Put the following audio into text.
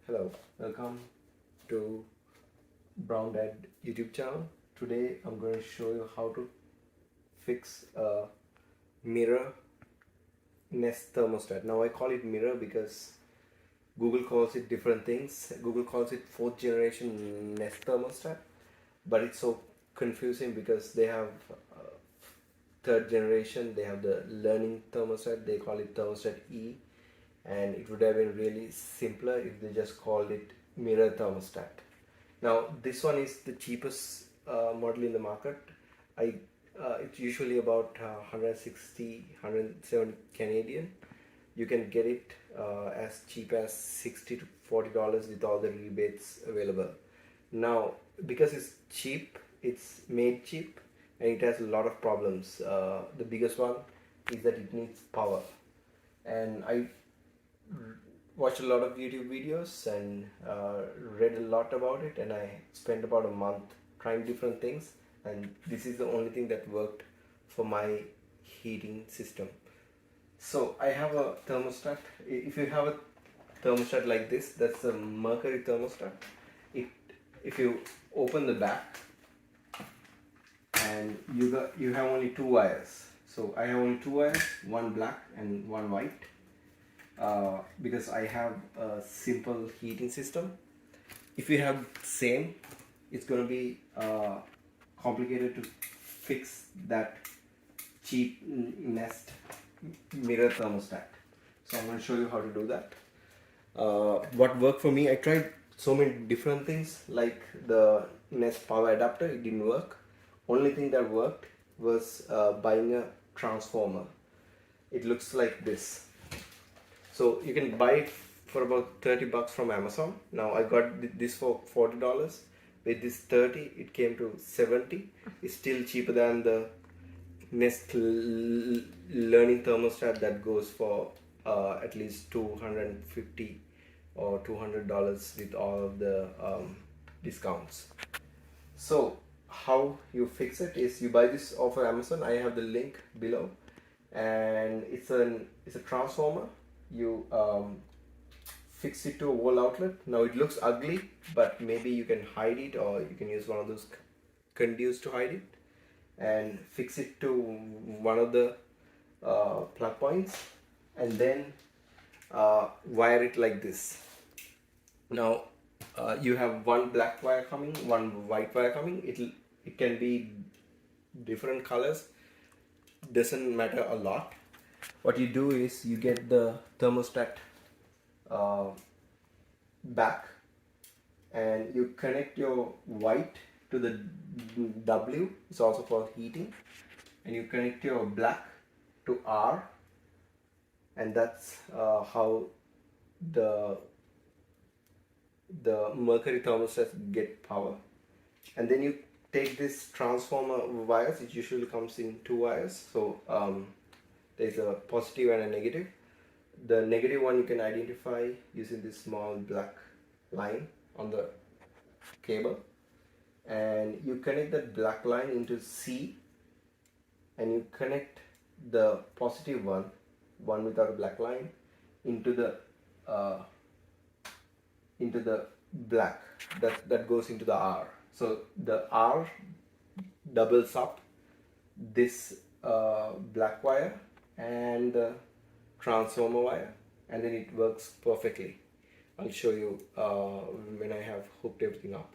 Hello, welcome to Brown Dad YouTube channel. Today I'm going to show you how to fix a mirror Nest thermostat. Now I call it mirror because Google calls it different things. Google calls it fourth generation Nest thermostat, but it's so confusing because they have third generation. They have the learning thermostat. They call it thermostat E, and it would have been really simpler if they just called it mirror thermostat. Now this one is the cheapest model in the market. It's usually about 160 170 Canadian. You can get it as cheap as $60 to $40 with all the rebates available. Now because it's cheap, it's made cheap, and it has a lot of problems. The biggest one is that it needs power, and I watched a lot of YouTube videos and read a lot about it, and I spent about a month trying different things, and this is the only thing that worked for my heating system. So I have a thermostat. If you have a thermostat like this, that's a mercury thermostat. If you open the back, and you have only two wires. So I have only two wires, one black and one white. Because I have a simple heating system. If you have same, it's going to be complicated to fix that cheap Nest mirror thermostat. So I'm going to show you how to do that. What worked for me, I tried so many different things like the Nest power adapter. It didn't work. Only thing that worked was buying a transformer. It looks like this. So you can buy it for about 30 bucks from Amazon. Now I got this for $40. With this 30, it came to 70. It's still cheaper than the Nest learning thermostat that goes for at least $250 or $200 with all of the discounts. So how you fix it is you buy this off of Amazon. I have the link below, and it's a transformer. You fix it to a wall outlet. Now it looks ugly, but maybe you can hide it, or you can use one of those conduits to hide it, and fix it to one of the plug points, and then wire it like this. Now you have one black wire coming, one white wire coming. It can be different colors, doesn't matter a lot. What you do is you get the thermostat back, and you connect your white to the W, it's also for heating, and you connect your black to R, and that's how the mercury thermostats get power. And then you take this transformer wires. It usually comes in two wires, so there's a positive and a negative. The negative one you can identify using this small black line on the cable, and you connect that black line into C, and you connect the positive one without a black line, into the black that goes into the R. So the R doubles up this black wire and the transformer wire, and then it works perfectly. I'll show you when I have hooked everything up.